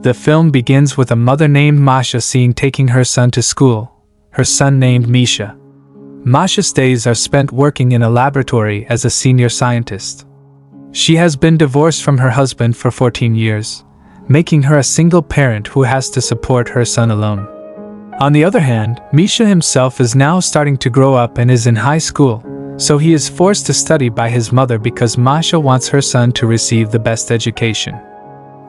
The film begins with a mother named Masha taking her son to school, her son named Misha. Masha's days are spent working in a laboratory as a senior scientist. She has been divorced from her husband for 14 years, making her a single parent who has to support her son alone. On the other hand, Misha himself is now starting to grow up and is in high school, so he is forced to study by his mother because Masha wants her son to receive the best education.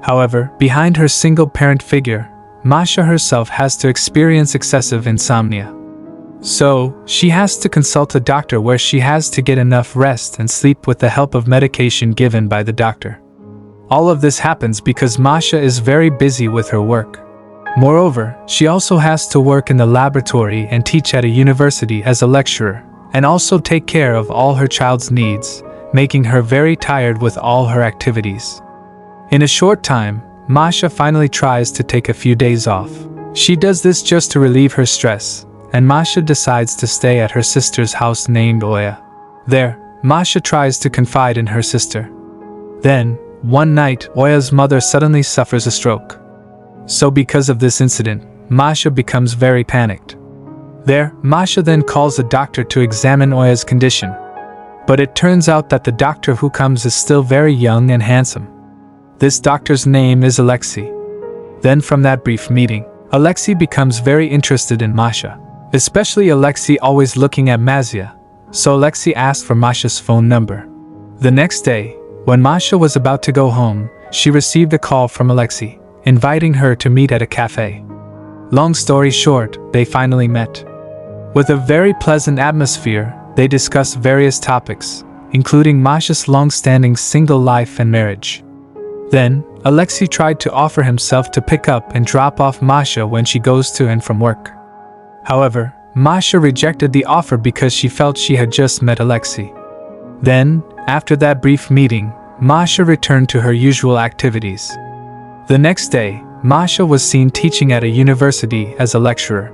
However, behind her single-parent figure, Masha herself has to experience excessive insomnia. So, she has to consult a doctor where she has to get enough rest and sleep with the help of medication given by the doctor. All of this happens because Masha is very busy with her work. Moreover, she also has to work in the laboratory and teach at a university as a lecturer, and also take care of all her child's needs, making her very tired with all her activities. In a short time, Masha finally tries to take a few days off. She does this just to relieve her stress, and Masha decides to stay at her sister's house named Oya. There, Masha tries to confide in her sister. Then, one night, Oya's mother suddenly suffers a stroke. So because of this incident, Masha becomes very panicked. There, Masha then calls a doctor to examine Oya's condition. But it turns out that the doctor who comes is still very young and handsome. This doctor's name is Alexei. Then from that brief meeting, Alexei becomes very interested in Masha. Especially Alexei always looking at Masha, so Alexei asked for Masha's phone number. The next day, when Masha was about to go home, she received a call from Alexei, inviting her to meet at a cafe. Long story short, they finally met. With a very pleasant atmosphere, they discussed various topics, including Masha's long-standing single life and marriage. Then, Alexei tried to offer himself to pick up and drop off Masha when she goes to and from work. However, Masha rejected the offer because she felt she had just met Alexei. Then, after that brief meeting, Masha returned to her usual activities. The next day, Masha was seen teaching at a university as a lecturer.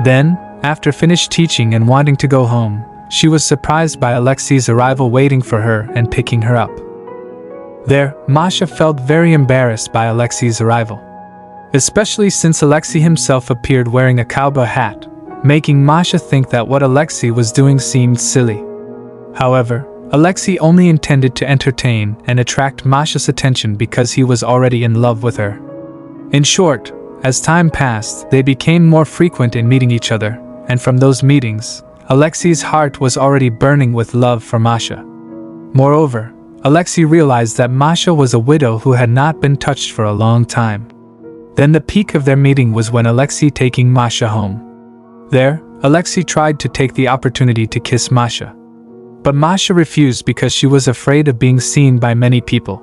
Then, after finished teaching and wanting to go home, she was surprised by Alexei's arrival waiting for her and picking her up. There, Masha felt very embarrassed by Alexei's arrival, especially since Alexei himself appeared wearing a cowboy hat, making Masha think that what Alexei was doing seemed silly. However, Alexei only intended to entertain and attract Masha's attention because he was already in love with her. In short, as time passed, they became more frequent in meeting each other, and from those meetings, Alexei's heart was already burning with love for Masha. Moreover, Alexei realized that Masha was a widow who had not been touched for a long time. Then the peak of their meeting was when Alexei taking Masha home. There, Alexei tried to take the opportunity to kiss Masha. But Masha refused because she was afraid of being seen by many people.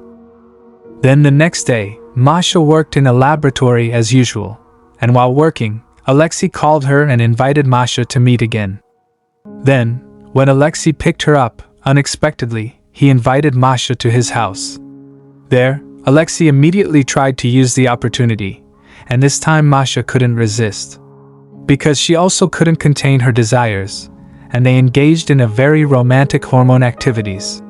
Then the next day, Masha worked in a laboratory as usual, and while working, Alexei called her and invited Masha to meet again. Then, when Alexei picked her up, unexpectedly, he invited Masha to his house. There, Alexei immediately tried to use the opportunity, and this time Masha couldn't resist. Because she also couldn't contain her desires, and they engaged in a very romantic hormone activities.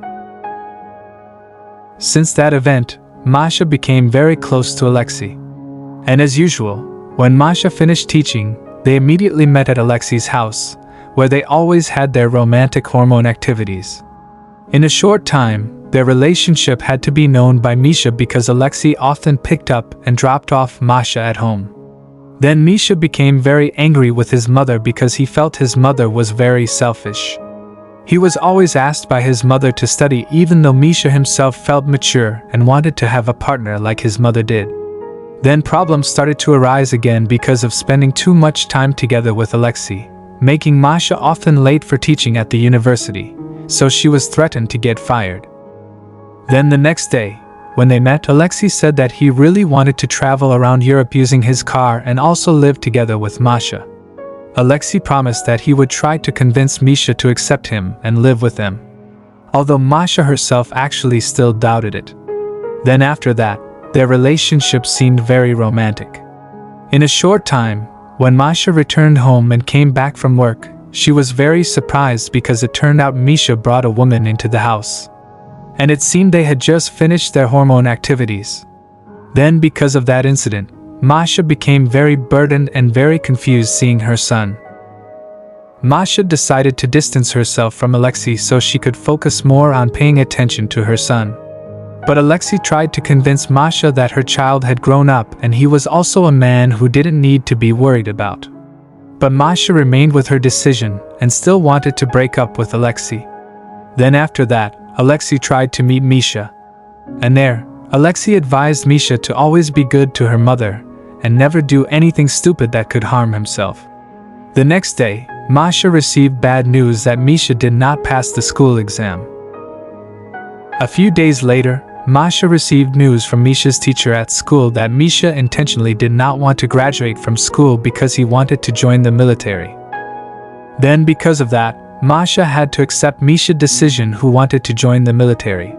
Since that event, Masha became very close to Alexei. And as usual, when Masha finished teaching, they immediately met at Alexei's house, where they always had their romantic hormone activities. In a short time, their relationship had to be known by Misha because Alexei often picked up and dropped off Masha at home. Then Misha became very angry with his mother because he felt his mother was very selfish. He was always asked by his mother to study even though Misha himself felt mature and wanted to have a partner like his mother did. Then problems started to arise again because of spending too much time together with Alexei, making Masha often late for teaching at the university, so she was threatened to get fired. Then the next day, when they met, Alexei said that he really wanted to travel around Europe using his car and also live together with Masha. Alexei promised that he would try to convince Misha to accept him and live with them, although Masha herself actually still doubted it. Then after that, their relationship seemed very romantic. In a short time, when Masha returned home and came back from work, she was very surprised because it turned out Misha brought a woman into the house. And it seemed they had just finished their hormone activities. Then, because of that incident, Masha became very burdened and very confused seeing her son. Masha decided to distance herself from Alexei so she could focus more on paying attention to her son. But Alexei tried to convince Masha that her child had grown up and he was also a man who didn't need to be worried about. But Masha remained with her decision and still wanted to break up with Alexei. Then after that, Alexei tried to meet Misha. And there, Alexei advised Misha to always be good to her mother and never do anything stupid that could harm himself. The next day, Masha received bad news that Misha did not pass the school exam. A few days later, Masha received news from Misha's teacher at school that Misha intentionally did not want to graduate from school because he wanted to join the military. Then, because of that, Masha had to accept Misha's decision who wanted to join the military.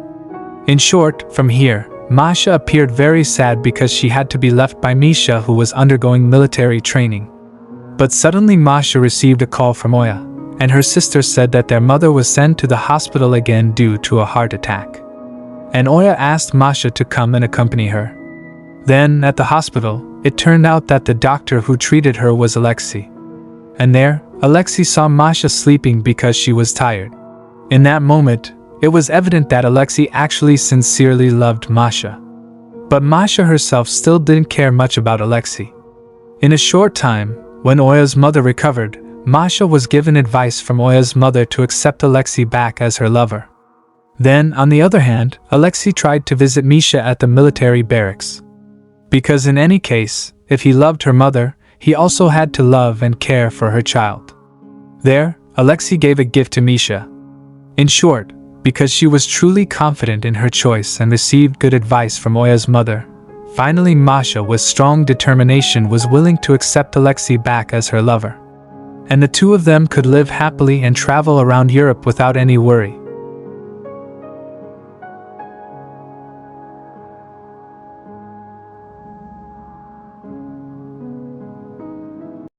In short, from here, Masha appeared very sad because she had to be left by Misha who was undergoing military training. But suddenly Masha received a call from Oya, and her sister said that their mother was sent to the hospital again due to a heart attack. And Oya asked Masha to come and accompany her. Then, at the hospital, it turned out that the doctor who treated her was Alexei. And there, Alexei saw Masha sleeping because she was tired. In that moment, it was evident that Alexei actually sincerely loved Masha. But Masha herself still didn't care much about Alexei. In a short time, when Oya's mother recovered, Masha was given advice from Oya's mother to accept Alexei back as her lover. Then, on the other hand, Alexei tried to visit Misha at the military barracks. Because in any case, if he loved her mother, he also had to love and care for her child. There, Alexei gave a gift to Misha. In short, because she was truly confident in her choice and received good advice from Oya's mother, finally Masha with strong determination was willing to accept Alexei back as her lover. And the two of them could live happily and travel around Europe without any worry.